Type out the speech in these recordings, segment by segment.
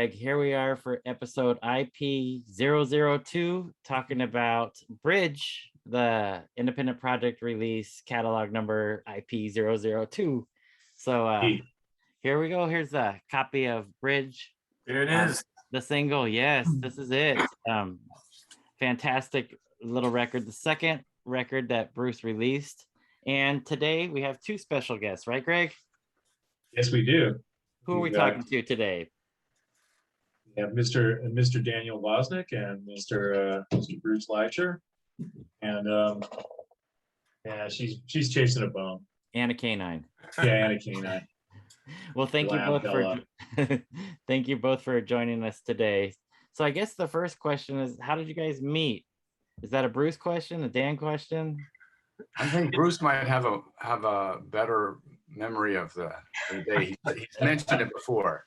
Greg. Here we are for episode IP002, talking about Bridge, the independent project release catalog number IP002. So here we go. Here's a copy of Bridge. There it is. The single. Yes, this is it. Fantastic little record. The second record that Bruce released. And today we have two special guests, right, Greg? Yes, we do. Who are we talking to today? We have Mr. Daniel Voznick and Mr. Bruce Licher. And yeah, she's chasing a bone. And a canine. Yeah, and a canine. Well, thank you both for thank you both for joining us today. So I guess the first question is, how did you guys meet? Is that a Bruce question, a Dan question? I think Bruce might have a better memory of the day. He's mentioned it before.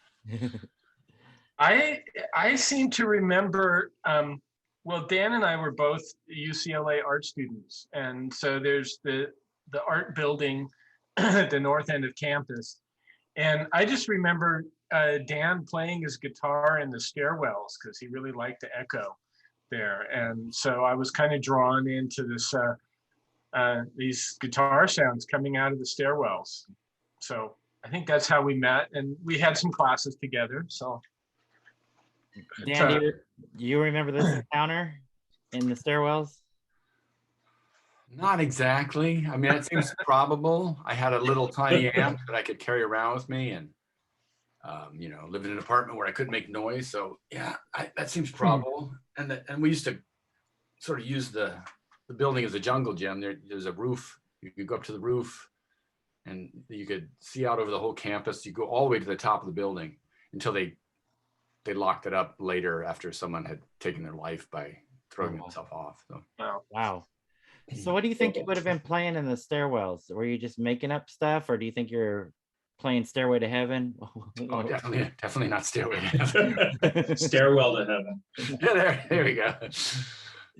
I seem to remember. Well, Dan and I were both UCLA art students, and so there's the art building at the north end of campus, and I just remember Dan playing his guitar in the stairwells because he really liked the echo there, and so I was kind of drawn into this. These guitar sounds coming out of the stairwells. So I think that's how we met, and we had some classes together. So Dan, do you remember this encounter in the stairwells? Not exactly. I mean, it seems probable. I had a little tiny amp that I could carry around with me, and lived in an apartment where I couldn't make noise. So yeah, that seems probable. And we used to sort of use the building as a jungle gym. There's a roof. You could go up to the roof and you could see out over the whole campus. You go all the way to the top of the building until they locked it up later after someone had taken their life by throwing himself off. So. Wow. So what do you think you would have been playing in the stairwells? Were you just making up stuff, or do you think you're playing Stairway to Heaven? Oh, definitely not Stairway to Heaven. Stairwell to Heaven. Yeah, there we go.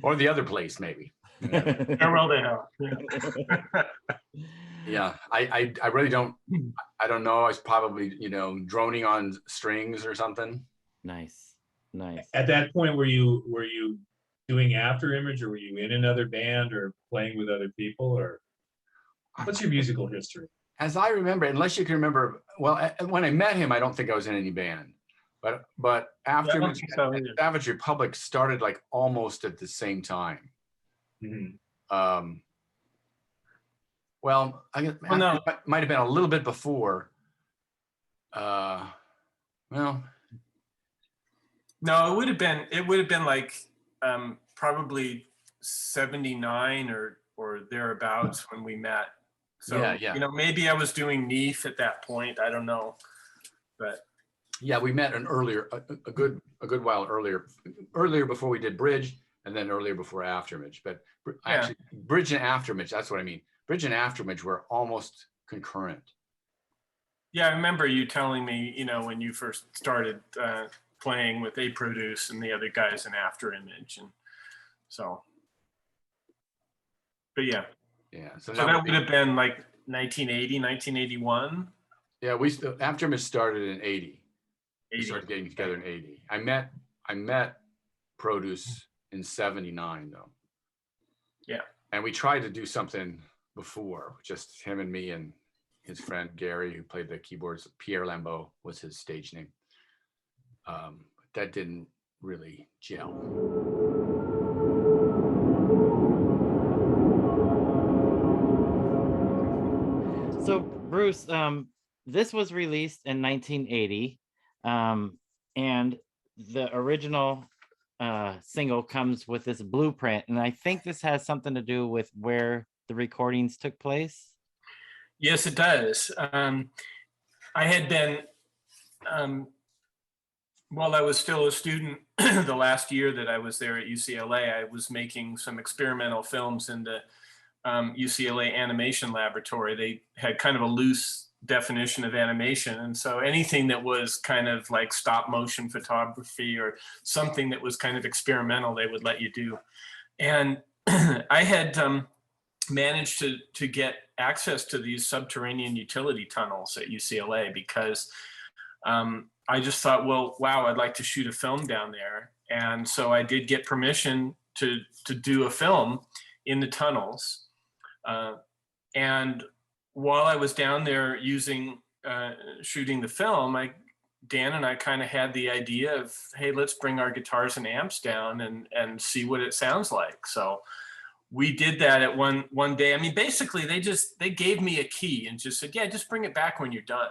Or the other place, maybe. farewell to hell. Yeah, I really don't. I don't know. I was probably droning on strings or something. Nice. At that point, were you doing After Image, or were you in another band or playing with other people, or what's your musical history? As I remember, unless you can remember, well, when I met him, I don't think I was in any band. But After Image, Savage Republic started like almost at the same time. Mm-hmm. Well, I guess it might have been a little bit before. Well, no, it would have been like probably 79 or thereabouts when we met. So yeah. Maybe I was doing Neef at that point. I don't know, but yeah, we met a good while earlier before we did Bridge, and then earlier before After Image. But actually, Bridge and After Image, that's what I mean. Bridge and After Image were almost concurrent. Yeah, I remember you telling me, when you first started playing with A Produce and the other guys in After Image, and so. But yeah. Yeah. So that would have been like 1980, 1981. Yeah, After Image started in 80. We started getting together in 80. I met Produce in 79 though. Yeah. And we tried to do something before, just him and me and his friend Gary, who played the keyboards. Pierre Lambeau was his stage name. That didn't really gel. So Bruce, this was released in 1980, and the original single comes with this blueprint, and I think this has something to do with where the recordings took place. Yes, it does. I had been, while I was still a student, the last year that I was there at UCLA, I was making some experimental films in the UCLA Animation Laboratory. They had kind of a loose definition of animation, and so anything that was kind of like stop motion photography or something that was kind of experimental, they would let you do. And I had managed to get access to these subterranean utility tunnels at UCLA because I just thought, well, wow, I'd like to shoot a film down there. And so I did get permission to do a film in the tunnels. And while I was down there shooting the film, Dan and I kind of had the idea of, hey, let's bring our guitars and amps down and see what it sounds like. So we did that at one day. I mean, basically they gave me a key and just said, yeah, just bring it back when you're done.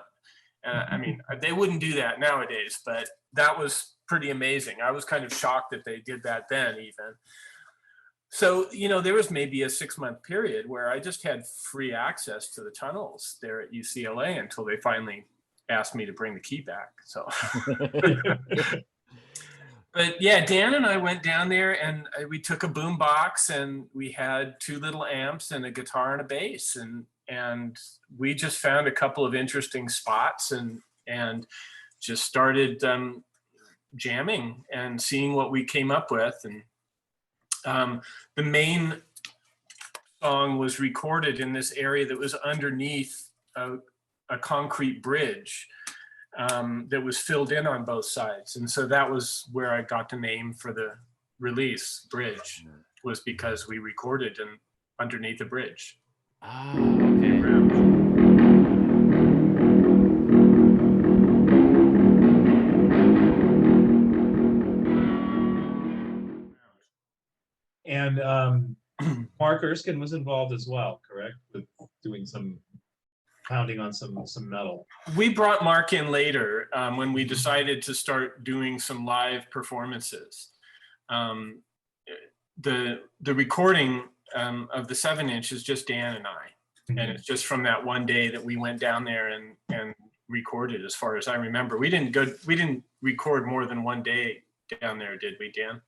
I mean, they wouldn't do that nowadays, but that was pretty amazing. I was kind of shocked that they did that then even. So, there was maybe a 6-month period where I just had free access to the tunnels there at UCLA until they finally asked me to bring the key back. So, but yeah, Dan and I went down there and we took a boom box and we had 2 little amps and a guitar and a bass, and we just found a couple of interesting spots and just started jamming and seeing what we came up with. And the main song was recorded in this area that was underneath a concrete bridge that was filled in on both sides. And so that was where I got the name for the release, Bridge, was because we recorded underneath the bridge. Oh, okay. And Mark Erskine was involved as well, correct? With doing some pounding on some metal. We brought Mark in later when we decided to start doing some live performances. The recording of the 7-inch is just Dan and I. And it's just from that one day that we went down there and recorded, as far as I remember. We didn't record more than one day down there, did we, Dan?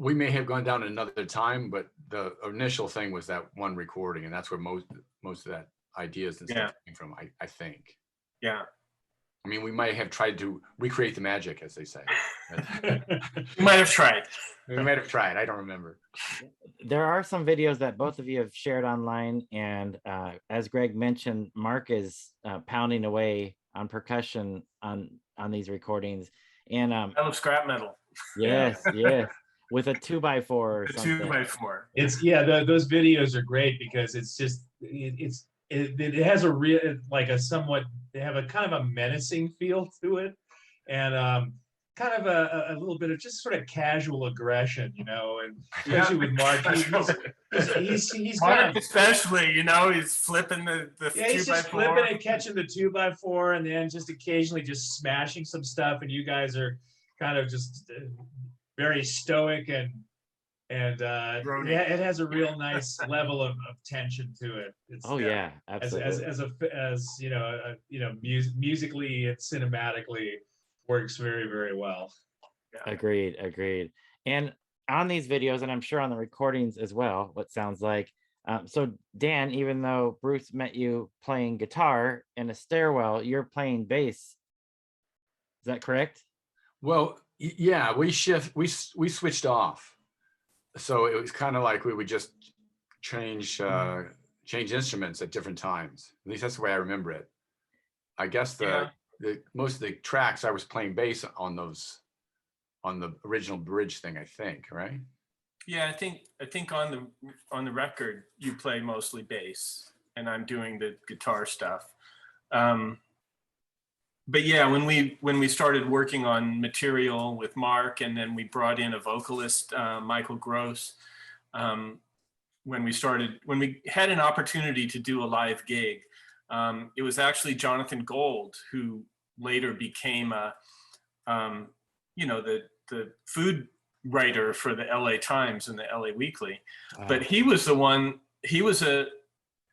We may have gone down another time, but the initial thing was that one recording, and that's where most of that ideas and stuff came from, I think. Yeah. I mean, we might have tried to recreate the magic, as they say. We might have tried. We might have tried. I don't remember. There are some videos that both of you have shared online, and as Greg mentioned, Mark is pounding away on percussion on these recordings, and I love scrap metal. yes, yes, with a 2x4 or A something. 2x4. It's those videos are great because it's just it has a real, like a somewhat, they have a kind of a menacing feel to it, and kind of a little bit of just sort of casual aggression, and especially with Mark, he's Mark, kind of, especially, he's flipping the he's just 2x4. flipping and catching the 2x4, and then just occasionally just smashing some stuff, and you guys are kind of just very stoic and it has a real nice level of tension to it. It's, Yeah, absolutely. Musically and cinematically works very, very well. Yeah. Agreed. And on these videos, and I'm sure on the recordings as well, what sounds like, so Dan, even though Bruce met you playing guitar in a stairwell, you're playing bass. Is that correct? Well, yeah, we switched off. So it was kind of like we would just change instruments at different times. At least that's the way I remember it. I guess the most of the tracks I was playing bass on the original bridge thing, I think, right? Yeah, I think on the record you play mostly bass, and I'm doing the guitar stuff. But yeah, when we started working on material with Mark, and then we brought in a vocalist, Michael Gross, when we had an opportunity to do a live gig, it was actually Jonathan Gold who later became the food writer for the LA Times and the LA Weekly. But he was a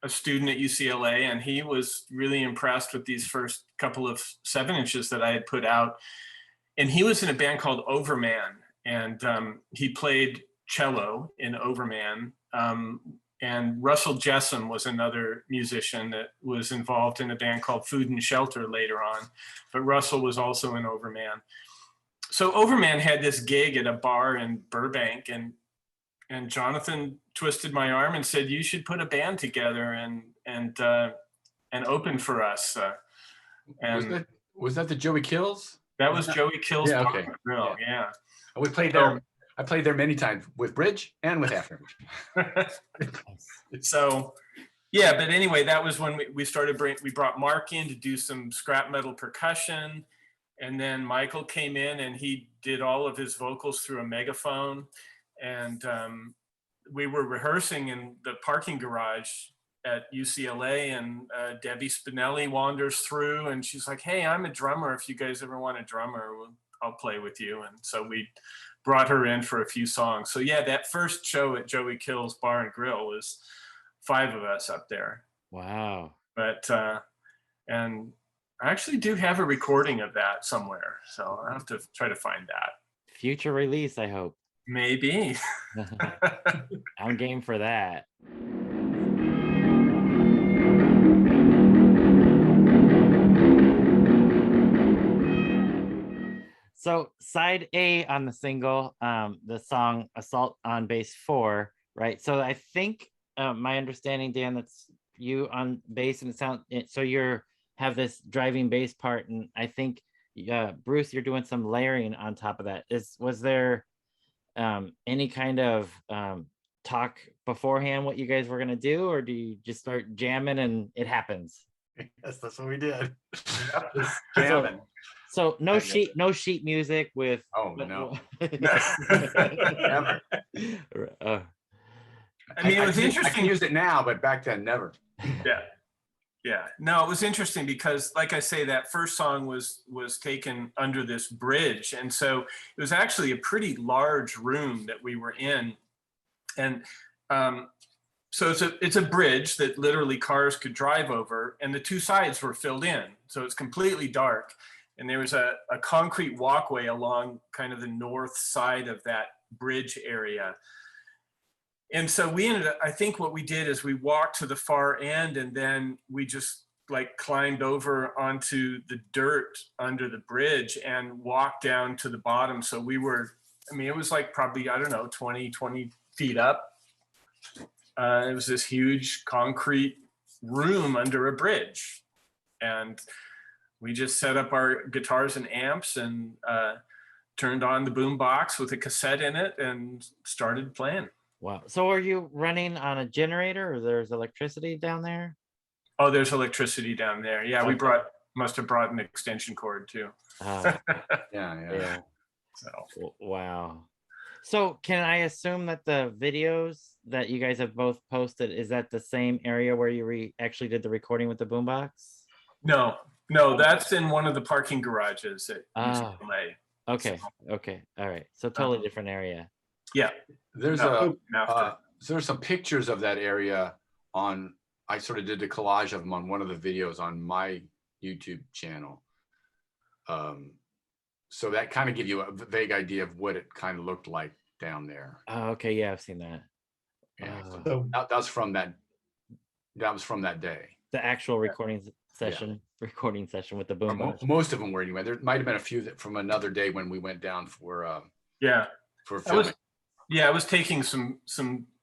student at UCLA, and he was really impressed with these first couple of 7-inches that I had put out. And he was in a band called Overman, and he played cello in Overman. And Russell Jessam was another musician that was involved in a band called Food and Shelter later on, but Russell was also in Overman. So Overman had this gig at a bar in Burbank, and Jonathan twisted my arm and said, "You should put a band together and open for us." Was that the Joey Kills? That was Joey Kills Yeah, Bar okay. and Grill. Yeah. We played there. I played there many times with bridge and with after. So, yeah, but anyway, that was when we started we brought Mark in to do some scrap metal percussion. And then Michael came in and he did all of his vocals through a megaphone. And we were rehearsing in the parking garage at UCLA, and Debbie Spinelli wanders through and she's like, hey, I'm a drummer. If you guys ever want a drummer, I'll play with you. And so we brought her in for a few songs. So yeah, that first show at Joey Kills Bar and Grill was 5 of us up there. Wow. But, and I actually do have a recording of that somewhere. So I'll have to try to find that. Future release, I hope. Maybe. I'm game for that. So side A on the single, the song Assault on Bass 4, right? So I think my understanding, Dan, that's you on bass, and so you're have this driving bass part, and I think Bruce, you're doing some layering on top of that. Was there any kind of talk beforehand what you guys were gonna do, or do you just start jamming and it happens? Yes, that's what we did. Just So, jamming. so no sheet music with. Oh no. Never. I mean, it was interesting. I can use it now, but back then, never. Yeah. Yeah. No, it was interesting because, like I say, that first song was taken under this bridge. And so it was actually a pretty large room that we were in. And so it's a bridge that literally cars could drive over, and the 2 sides were filled in. So it's completely dark. And there was a concrete walkway along kind of the north side of that bridge area. And so I think what we did is we walked to the far end, and then we just like climbed over onto the dirt under the bridge and walked down to the bottom. So it was like probably, I don't know, 20 feet up. It was this huge concrete room under a bridge. And we just set up our guitars and amps and turned on the boom box with a cassette in it and started playing. Wow. So are you running on a generator, or there's electricity down there? Oh, there's electricity down there. Yeah, we must have brought an extension cord too. Yeah. So. Wow. So can I assume that the videos that you guys have both posted, is that the same area where you actually did the recording with the boombox? No, that's in one of the parking garages at UCLA. Okay. All right. So totally different area. Yeah. There's some pictures of that area on. I sort of did the collage of them on one of the videos on my YouTube channel. So that kind of give you a vague idea of what it kind of looked like down there. Oh, okay. Yeah, I've seen that. Yeah, so that was from that. That was from that day. The actual recording session with the boombox. Most of them were anyway. There might have been a few that from another day when we went down for for filming. I was taking some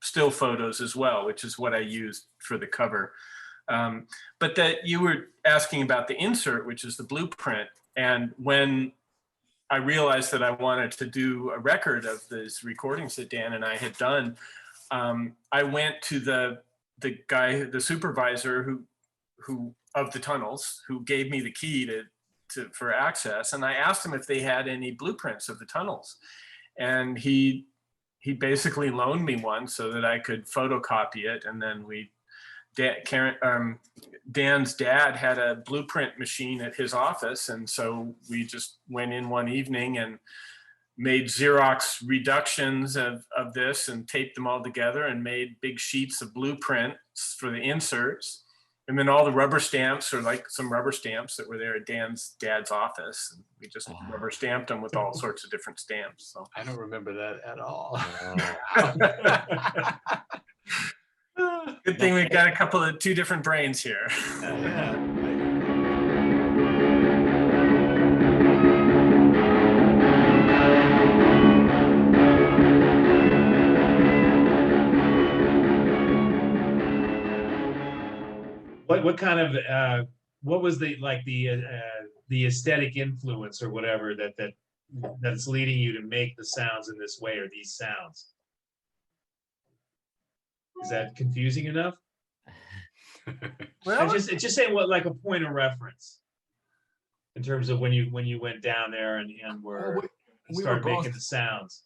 still photos as well, which is what I used for the cover. But that you were asking about the insert, which is the blueprint. And when I realized that I wanted to do a record of these recordings that Dan and I had done, I went to the guy, the supervisor who of the tunnels, who gave me the key for access. And I asked him if they had any blueprints of the tunnels. And he basically loaned me one so that I could photocopy it. And then Dan's dad had a blueprint machine at his office. And so we just went in one evening and made Xerox reductions of this and taped them all together and made big sheets of blueprints for the inserts. And then all the rubber stamps, or like some rubber stamps that were there at Dan's dad's office. And we just rubber stamped them with all sorts of different stamps. So I don't remember that at all. Good thing we've got two different brains here. What kind of what was the the aesthetic influence or whatever that's leading you to make the sounds in this way or these sounds. Is that confusing enough? Well, It's just saying what, like a point of reference in terms of when you went down there and were we were started making both the sounds.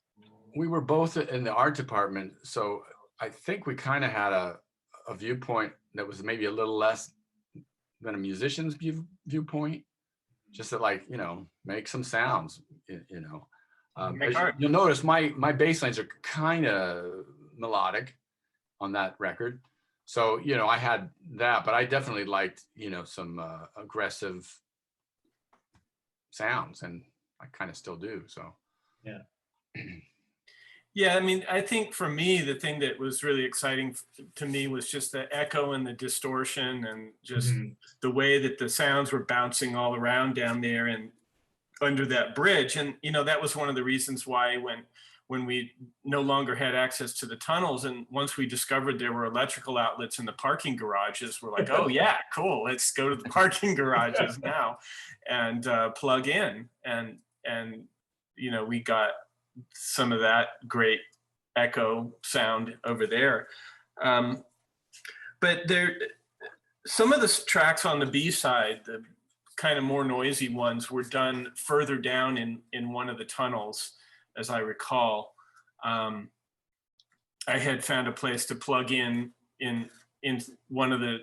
we were both in the art department, so I think we kind of had a viewpoint that was maybe a little less than a musician's viewpoint. Just to, like, you know, make some sounds, you know. You'll notice my bass lines are kind of melodic on that record. So, you know, I had that, but I definitely liked, you know, some aggressive sounds, and I kind of still do. So, yeah. Yeah, I mean, I think for me, the thing that was really exciting to me was just the echo and the distortion and just the way that the sounds were bouncing all around down there and under that bridge. And, you know, that was one of the reasons why when we no longer had access to the tunnels, and once we discovered there were electrical outlets in the parking garages, we're like, oh yeah, cool, let's go to the parking garages now and plug in. And, you know, we got some of that great echo sound over there. But some of the tracks on the B side, the kind of more noisy ones, were done further down in one of the tunnels, as I recall. I had found a place to plug in one of the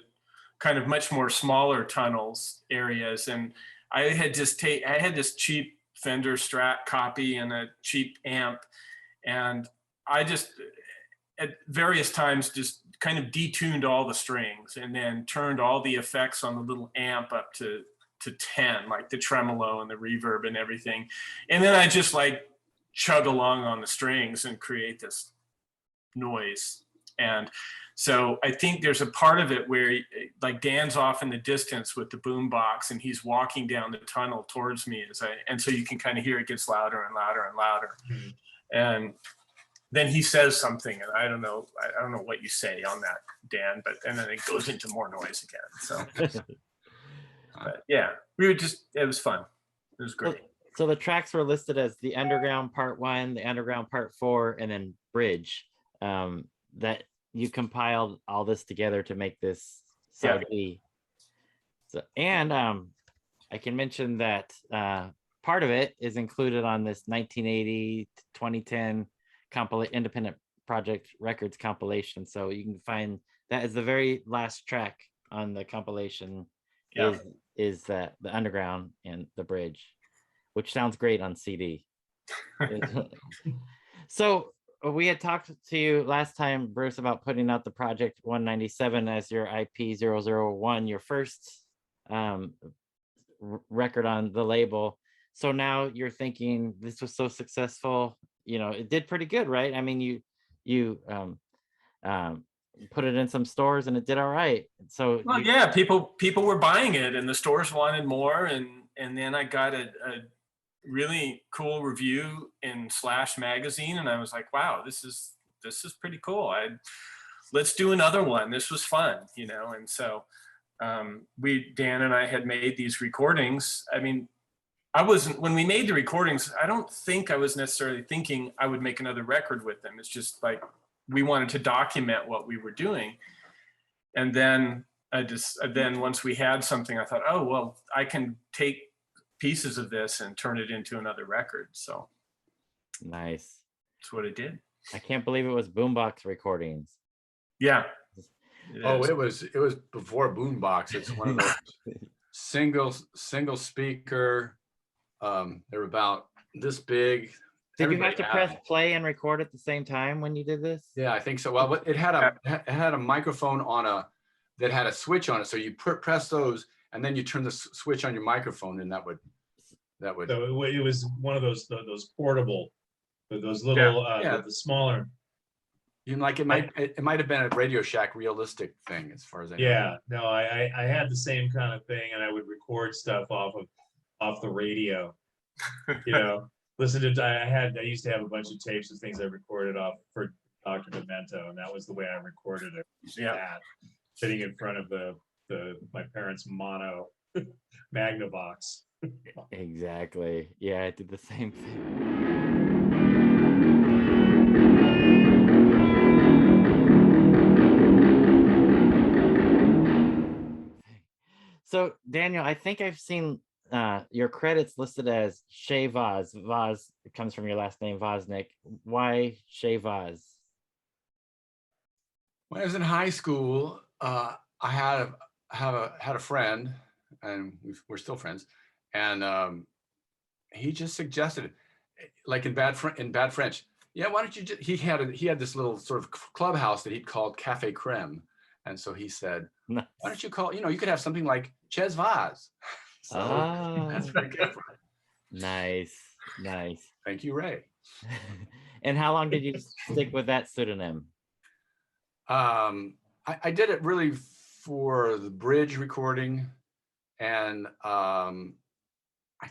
kind of much more smaller tunnels areas, and I had this cheap Fender Strat copy and a cheap amp, and I just at various times just kind of detuned all the strings and then turned all the effects on the little amp up to 10, like the tremolo and the reverb and everything, and then I just like chug along on the strings and create this noise. And so I think there's a part of it where like Dan's off in the distance with the boom box and he's walking down the tunnel towards me and so you can kind of hear it gets louder and louder and louder. And then he says something, and I don't know what you say on that, Dan, and then it goes into more noise again. So but yeah, it was fun. It was great. So the tracks were listed as the Underground Part 1, the Underground Part 4, and then Bridge. That you compiled all this together to make this side B. So, and I can mention that part of it is included on this 1980 to 2010 Independent Project Records compilation. So you can find that is the very last track on the compilation. Is that the Underground and the Bridge, which sounds great on CD. So we had talked to you last time, Bruce, about putting out the Project 197 as your IP 001, your first record on the label. So now you're thinking this was so successful, you know, it did pretty good, right? I mean, you put it in some stores and it did all right. So yeah, people were buying it and the stores wanted more, and then I got a really cool review in Slash magazine, and I was like, wow, this is pretty cool. Let's do another one. This was fun, you know. And so Dan and I had made these recordings. I mean, when we made the recordings, I don't think I was necessarily thinking I would make another record with them. It's just like we wanted to document what we were doing. And then once we had something, I thought, oh, well, I can take pieces of this and turn it into another record. So nice. That's what it did. I can't believe it was boombox recordings. Yeah. It was before boombox. It's one of those single speaker. They were about this big. Did you have to press play and record at the same time when you did this? Yeah, I think so. Well, it had a microphone that had a switch on it. So you press those, and then you turn the switch on your microphone, and that would. So it was one of those portable, those little, the smaller. You know, like it might have been a Radio Shack realistic thing, as far as I know. Yeah, no, I had the same kind of thing, and I would record stuff off the radio. You know, I used to have a bunch of tapes of things I recorded off for Dr. Demento, and that was the way I recorded it. Yeah, sitting in front of my parents' mono Magnavox. Exactly. Yeah, I did the same thing. So Daniel, I think I've seen your credits listed as Shay Vaz. Vaz comes from your last name, Voznick. Why Shay Vaz? When I was in high school, I had a friend, and we're still friends, and he just suggested, like in bad French, yeah, why don't you just, he had this little sort of clubhouse that he'd called Cafe Creme, and so he said, Nice. why don't you call, you could have something like Ches Vaz. So that's where it came from. Nice, nice. Thank you, Ray. And how long did you stick with that pseudonym? I did it really for the bridge recording, and I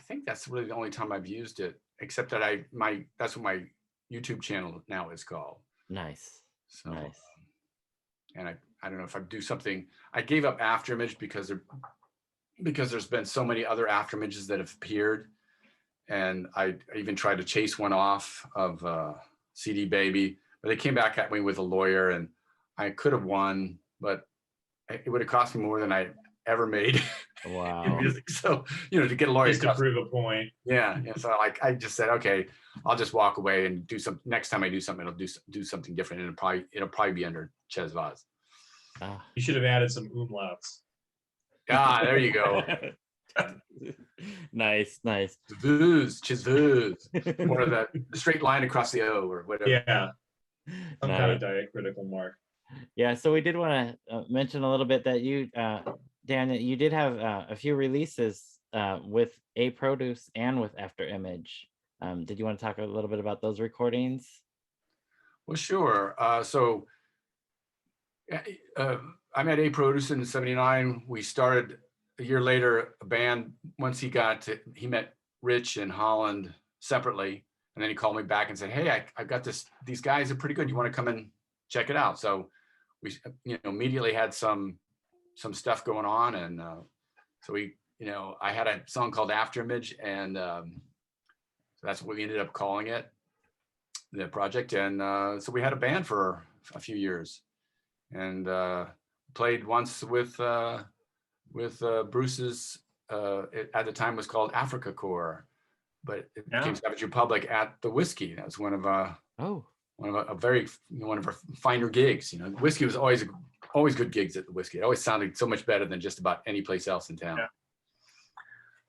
think that's really the only time I've used it, except that that's what my YouTube channel now is called. Nice. So, Nice. And I don't know if I do something. I gave up Afterimage because there's been so many other Afterimages that have appeared, and I even tried to chase one off of CD Baby, but they came back at me with a lawyer, and I could have won, but it would have cost me more than I ever made in Wow. music. So, to get a lawyer Just to cost, prove a point. yeah. So I just said, okay, I'll just walk away and do some. Next time I do something, I'll do something different, and it'll probably be under Ches Vaz. Ah. You should have added some umlauts. Ah, there you go. Nice, nice. Vuz, Ches Vuz, or the straight line across the O, or whatever. Yeah, some kind Nice. of diacritical mark. Yeah, so we did want to mention a little bit that you, Dan, you did have a few releases with A Produce and with Afterimage. Did you want to talk a little bit about those recordings? Well, sure. So I met A Produce in '79. We started a year later a band. Once he met Rich and Holland separately, and then he called me back and said, "Hey, I got these guys are pretty good. You want to come and check it out?" So we immediately had some stuff going on, and so we I had a song called Afterimage, and so that's what we ended up calling it, the project. And so we had a band for a few years, and played once with Bruce's at the time was called Africa Corps, but it became Savage Republic at the Whiskey. That was one of our finer gigs. Whiskey was always good gigs at the Whiskey. It always sounded so much better than just about any place else in town. Yeah.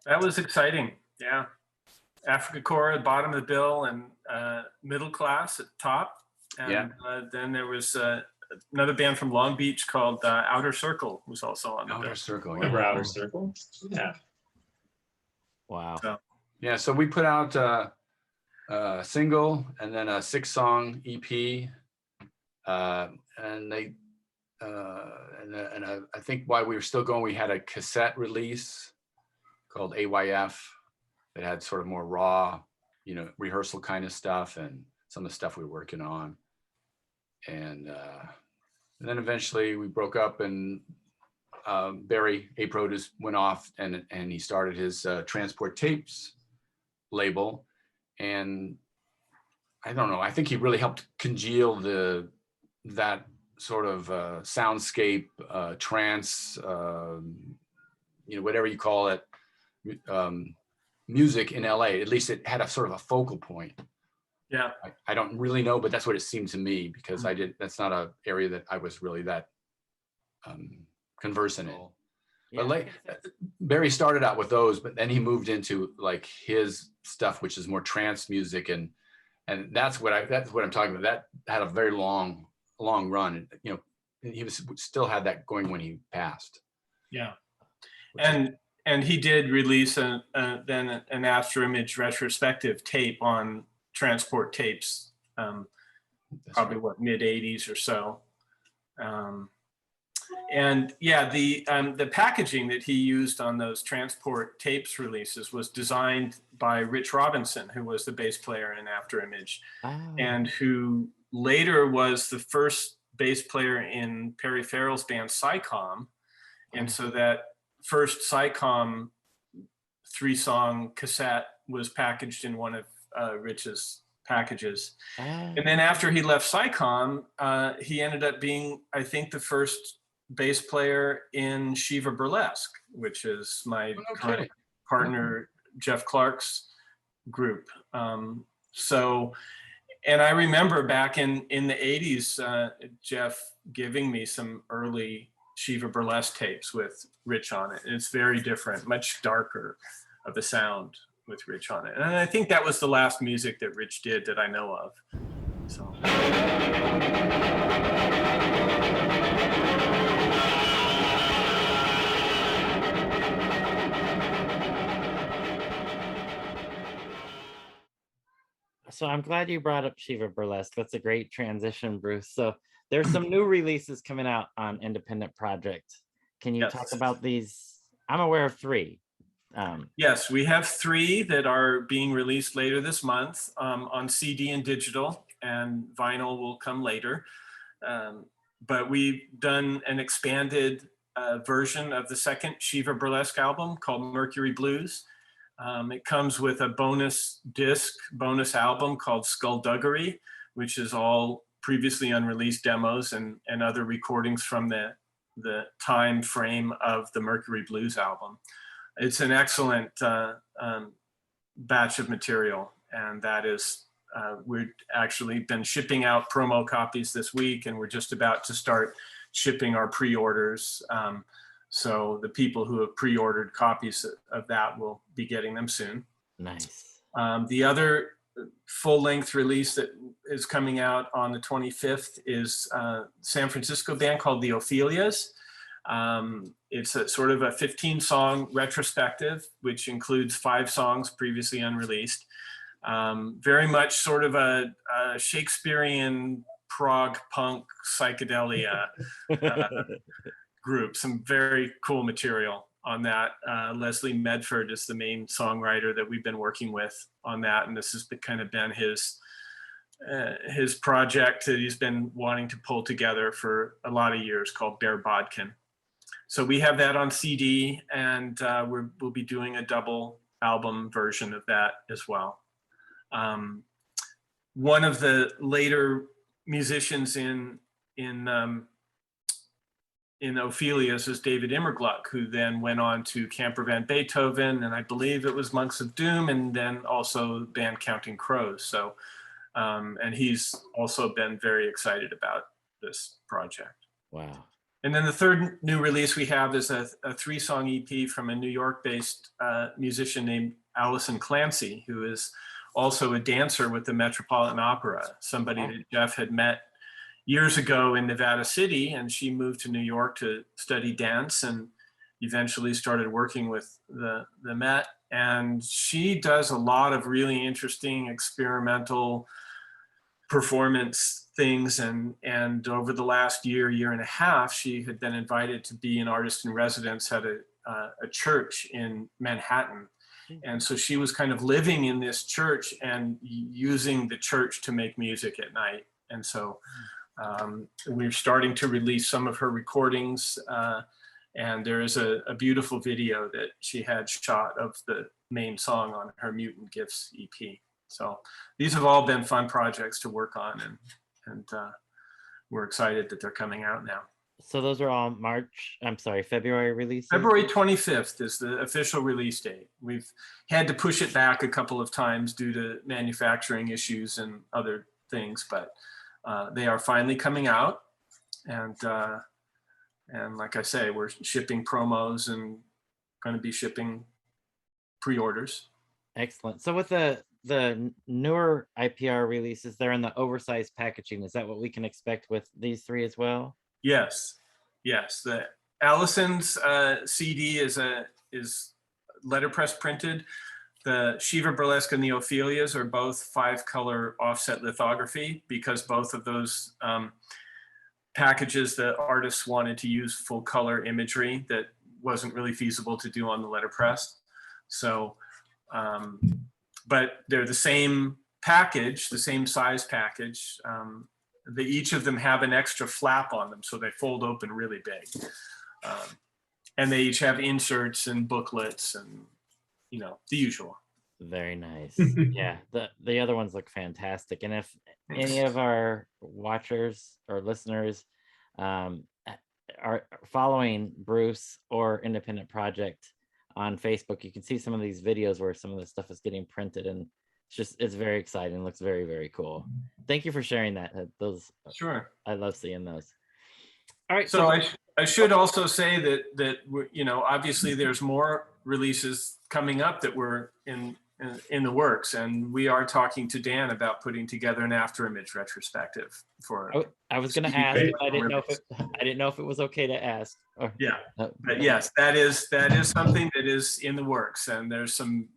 That was exciting. Yeah. Africa Corps at the bottom of the bill, and Middle Class at the top. And then there was another band from Long Beach called Outer Circle, was also on the bill. Outer Circle. Remember Outer Circle? Yeah. Wow. So we put out a single and then a 6-song EP, and they and I think while we were still going, we had a cassette release called AYF that had sort of more raw, rehearsal kind of stuff and some of the stuff we were working on. And then eventually we broke up, and Barry A Produce went off, and he started his Transport Tapes label. And I don't know, I think he really helped congeal that sort of soundscape, trance, whatever you call it, music in LA. At least it had a sort of a focal point. Yeah. I don't really know, but that's what it seemed to me, because that's not an area that I was really that conversant in. Yeah. But Barry started out with those, but then he moved into like his stuff, which is more trance music, and that's what I'm talking about. That had a very long run. He still had that going when he passed. Yeah, and he did release then an Afterimage retrospective tape on Transport Tapes, probably mid '80s or so. And yeah, the packaging that he used on those Transport Tapes releases was designed by Rich Robinson, who was the bass player in Afterimage, and who later was the first bass player in Perry Farrell's band Psycom. And so that first Psycom 3-song cassette was packaged in one of Rich's packages. Ah, And then after he left SciComm, he ended up being, I think, the first bass player in Shiva Burlesque, which is my Oh, no current kidding. partner Jeff Clark's group. So, and I remember back in the 80s, Jeff giving me some early Shiva Burlesque tapes with Rich on it. It's very different, much darker of a sound with Rich on it. And I think that was the last music that Rich did that I know of. So. So I'm glad you brought up Shiva Burlesque. That's a great transition, Bruce. So there's some new releases coming out on Independent Project. Can you talk Yes. about these? I'm aware of 3. Yes, we have 3 that are being released later this month on CD and digital, and vinyl will come later. But we've done an expanded version of the second Shiva Burlesque album called Mercury Blues. It comes with a bonus album called Skullduggery, which is all previously unreleased demos and other recordings from the time frame of the Mercury Blues album. It's an excellent batch of material, and that is, we've actually been shipping out promo copies this week, and we're just about to start shipping our pre-orders. So the people who have pre-ordered copies of that will be getting them soon. Nice. The other full-length release that is coming out on the 25th is a San Francisco band called the Ophelias. It's a sort of a 15-song retrospective, which includes 5 songs previously unreleased. Very much sort of a Shakespearean prog punk psychedelia group. Some very cool material on that. Leslie Medford is the main songwriter that we've been working with on that, and this has kind of been his project that he's been wanting to pull together for a lot of years, called Bear Bodkin. So we have that on CD, and we'll be doing a double album version of that as well. One of the later musicians in Ophelia's is David Immergluck, who then went on to Camper Van Beethoven, and I believe it was Monks of Doom, and then also the band Counting Crows. So, and he's also been very excited about this project. Wow. And then the third new release we have is a 3-song EP from a New York-based musician named Allison Clancy, who is also a dancer with the Metropolitan Opera, somebody that Jeff had met years ago in Nevada City, and she moved to New York to study dance and eventually started working with the Met. And she does a lot of really interesting experimental performance things. And over the last year and a half, she had been invited to be an artist in residence at a church in Manhattan. And so she was kind of living in this church and using the church to make music at night. And so we're starting to release some of her recordings, and there is a beautiful video that she had shot of the main song on her Mutant Gifts EP. So these have all been fun projects to work on, and we're excited that they're coming out now. So those are all February releases? February 25th is the official release date. We've had to push it back a couple of times due to manufacturing issues and other things, but they are finally coming out, and like I say, we're shipping promos and going to be shipping pre-orders. Excellent. So with the newer IPR releases, they're in the oversized packaging. Is that what we can expect with these 3 as well? Yes. The Allison's CD is letterpress printed. The Shiva Burlesque and the Ophelias are both 5-color offset lithography, because both of those packages, the artists wanted to use full color imagery that wasn't really feasible to do on the letterpress. So, but they're the same package, the same size package. Each of them have an extra flap on them, so they fold open really big. And they each have inserts and booklets and you know, the usual. Very nice. Yeah, the other ones look fantastic. And if any of our watchers or listeners are following Bruce or Independent Project on Facebook, you can see some of these videos where some of the stuff is getting printed, and it's very exciting. Looks very, very cool. Thank you for sharing that. Those, Sure. I love seeing those. All right. So I should also say that you know, obviously there's more releases coming up that were in the works, and we are talking to Dan about putting together an after image retrospective for. I was going to ask, but I didn't know if it was okay to ask. Yeah, but yes, that is something that is in the works, and there's some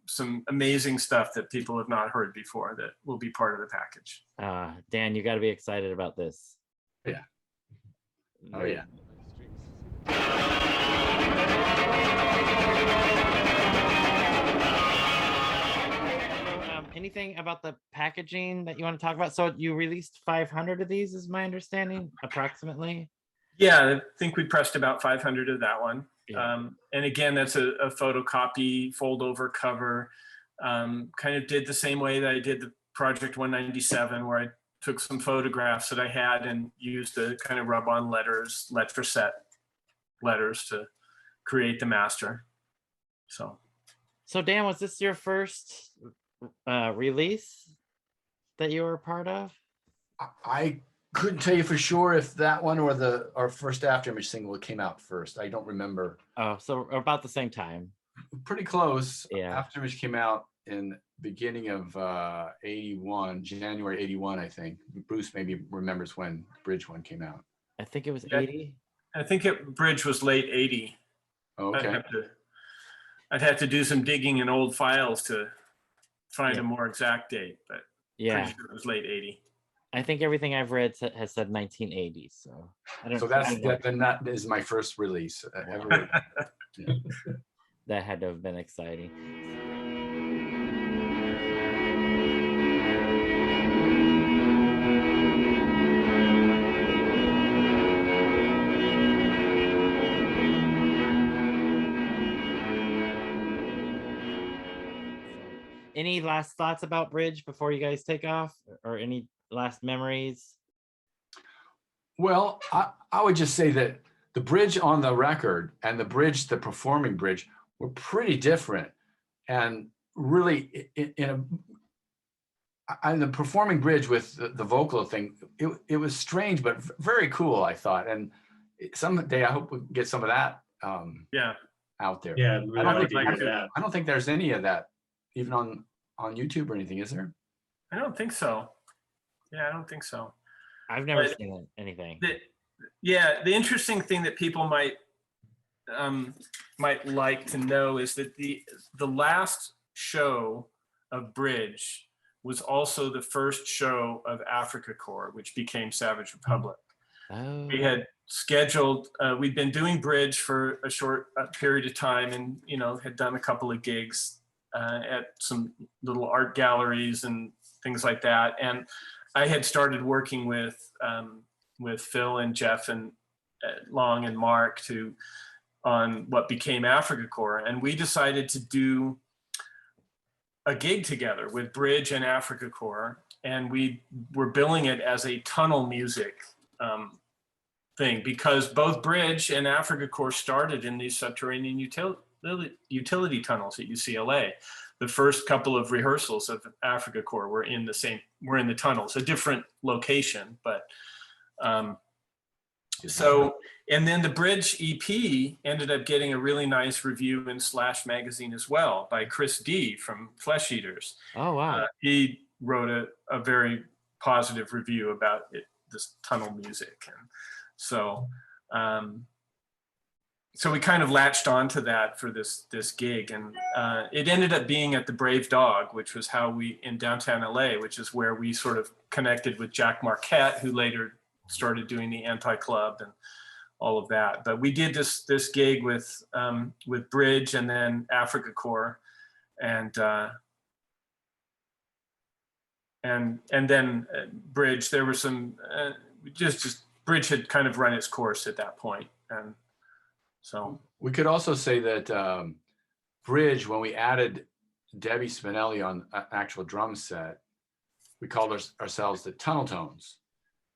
amazing stuff that people have not heard before that will be part of the package. Dan, you got to be excited about this. Yeah. Oh yeah. Anything about the packaging that you want to talk about? So you released 500 of these, is my understanding, approximately. Yeah, I think we pressed about 500 of that one. Yeah. And again, that's a photocopy, fold over cover. Kind of did the same way that I did the Project 197, where I took some photographs that I had and used the kind of rub-on letter set letters to create the master. So Dan, was this your first release that you were a part of? I couldn't tell you for sure if that one or our first after image single came out first. I don't remember. Oh, so about the same time. Pretty close. Yeah. After image came out in beginning of 81, January 81, I think. Bruce maybe remembers when Bridge one came out. I think it was 80. I think Bridge was late 80. Oh, okay. I'd have to do some digging in old files to find a more exact date, but yeah, pretty sure it was late 80. I think everything I've read has said 1980. So I don't. So that is my first release ever. Yeah. That had to have been exciting. Any last thoughts about Bridge before you guys take off, or any last memories? Well, I would just say that the bridge on the record and the performing bridge, were pretty different, and really in the performing bridge with the vocal thing, it was strange but very cool, I thought. And someday I hope we get some of that out there. Yeah, I don't think there's any of that even on YouTube or anything, is there? I don't think so. Yeah, I don't think so. I've never seen anything. The interesting thing that people might like to know is that the last show of Bridge was also the first show of Africa Corps, which became Savage Republic. Oh. We had scheduled, we'd been doing Bridge for a short period of time, and had done a couple of gigs at some little art galleries and things like that. And I had started working with Phil and Jeff and Long and Mark on what became Africa Corps, and we decided to do a gig together with Bridge and Africa Corps, and we were billing it as a tunnel music thing, because both Bridge and Africa Corps started in these subterranean utility tunnels at UCLA. The first couple of rehearsals of Africa Corps were in the tunnels, a different location, but and then the Bridge EP ended up getting a really nice review in Slash magazine as well by Chris D from Flesh Eaters. Oh wow! He wrote a very positive review about this tunnel music, and so we kind of latched onto that for this gig, and it ended up being at the Brave Dog, which was in downtown LA, which is where we sort of connected with Jack Marquette, who later started doing the Anti-Club and all of that. But we did this gig with Bridge and then Africa Corps, and then Bridge. There were some just Bridge had kind of run its course at that point, and so we could also say that bridge, when we added Debbie Spinelli on an actual drum set, we called ourselves the Tunnel Tones.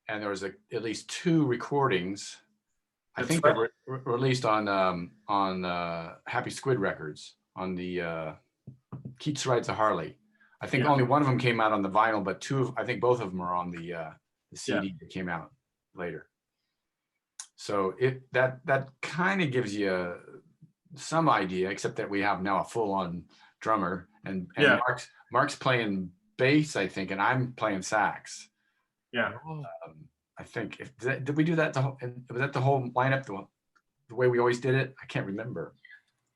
And there was at least 2 recordings. I That's think right. they were released on Happy Squid Records on the Keats Rides a Harley. I think Yeah. only one of them came out on the vinyl, but I think both of them are on the CD that came out later. So that kind of gives you some idea, except that we have now a full-on drummer, and Yeah. Mark's playing bass, I think, and I'm playing sax. Yeah. I think did we do that? Was that the whole lineup? The way we always did it? I can't remember.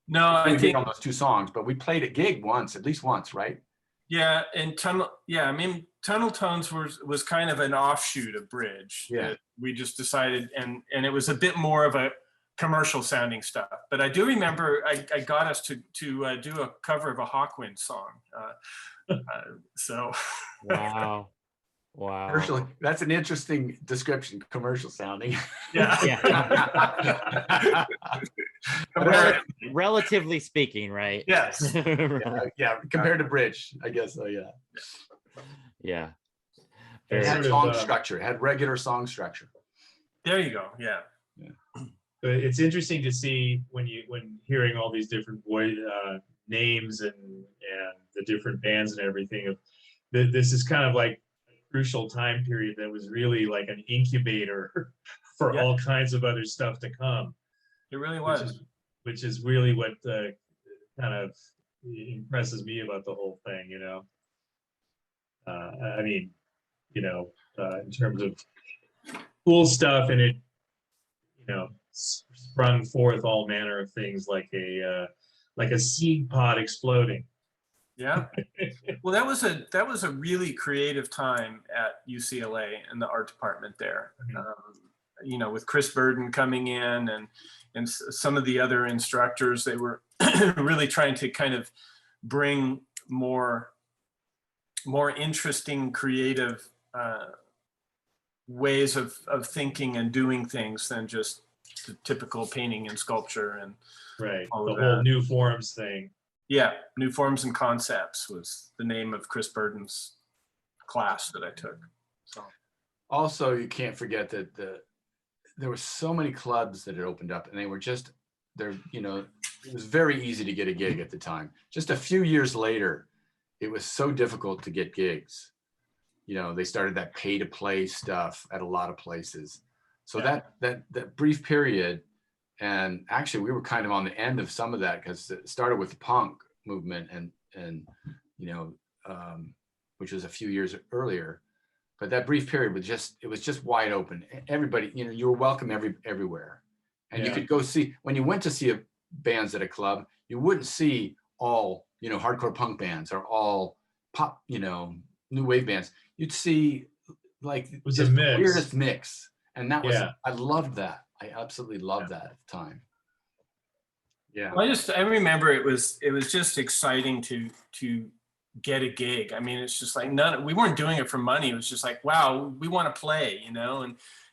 No, We I did think, on those 2 songs, but we played a gig at least once, right? yeah, and I mean, Tunnel Tones was kind of an offshoot of Bridge. Yeah. That we just decided, and it was a bit more of a commercial sounding stuff. But I do remember I got us to do a cover of a Hawkwind song. So Wow. Wow. Commercial. That's an interesting description. Commercial sounding. yeah. Yeah. Relatively speaking, right? Yes. Yeah, compared to Bridge, I guess so. Yeah. Yeah. It Sort had of, song structure. It had regular song structure. There you go. Yeah. But it's interesting to see when hearing all these different names and the different bands and everything. This is kind of like a crucial time period that was really like an incubator for Yeah. all kinds of other stuff to come. It really was. Which is really what kind of impresses me about the whole thing. You know, I mean, you know, in terms of cool stuff, and it, you know, sprung forth all manner of things like a seed pod exploding. Yeah. Well, that was a really creative time at UCLA in the art department there. You know, with Chris Burden coming in and some of the other instructors, they were really trying to kind of bring more interesting, creative ways of thinking and doing things than just the typical painting and sculpture and Right. all The of whole that. new forms thing. Yeah, New Forms and Concepts was the name of Chris Burden's class that I took. So Also, you can't forget that there were so many clubs that had opened up, and they were just you know, it was very easy to get a gig at the time. Just a few years later, it was so difficult to get gigs. You know, they started that pay to play stuff at a lot of places. So Yeah. that brief period, and actually we were kind of on the end of some of that, because it started with the punk movement and you know, which was a few years earlier. But that brief period was just wide open. Everybody, you know, you were welcome everywhere. And you Yeah. could go see, when you went to see bands at a club, you wouldn't see all, you know, hardcore punk bands or all pop, you know, new wave bands. You'd see like It was just a the mix. weirdest mix. And that was, Yeah. I loved that. I absolutely loved that at the time. Yeah. Well, I remember it was just exciting to get a gig. I mean, it's just like we weren't doing it for money. It was just like, wow, we want to play, you know,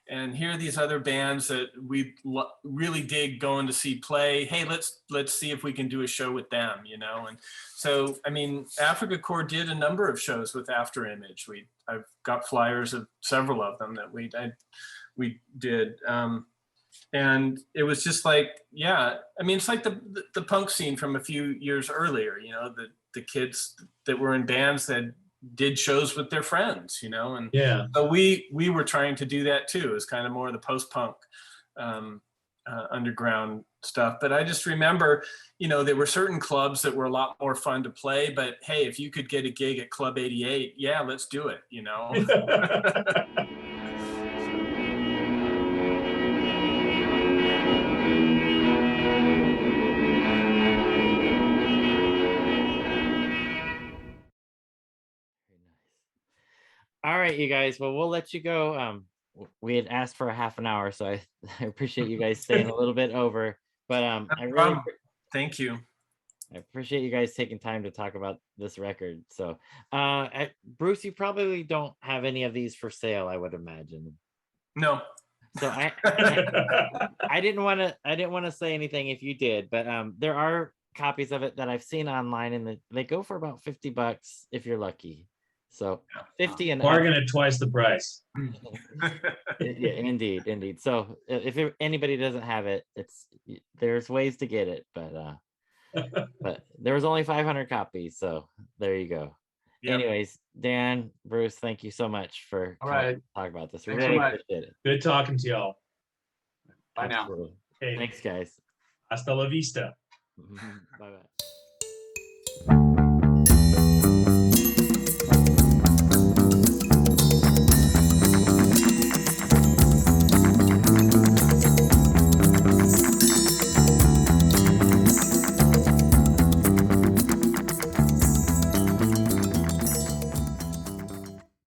and here are these other bands that we really dig going to see play. Hey, let's see if we can do a show with them, you know. And so, I mean, Africa Core did a number of shows with After Image. I've got flyers of several of them that we did. And it was just like, yeah, I mean, it's like the punk scene from a few years earlier, you know, the kids that were in bands that did shows with their friends, you know, and Yeah. so we were trying to do that too. It was kind of more of the post-punk underground stuff. But I just remember, you know, there were certain clubs that were a lot more fun to play, but hey, if you could get a gig at Club 88, yeah, let's do it, you know. All right, you guys. Well, we'll let you go. We had asked for a half an hour, so I appreciate you guys staying a little bit over. But Thank you. I appreciate you guys taking time to talk about this record. So, Bruce, you probably don't have any of these for sale, I would imagine. No. So I didn't want to say anything if you did, but there are copies of it that I've seen online, and they go for about $50 if you're lucky. So 50 and up. Bargain at twice the price. Yeah, indeed. So if anybody doesn't have it, there's ways to get it, but there was only 500 copies, so there you go. Yep. Anyways, Dan, Bruce, thank you so much for All coming right. to talk about this. We Thanks so really much. appreciate it. Good talking to y'all. Bye now. Absolutely. Hey, Thanks, guys. hasta la vista. Bye bye.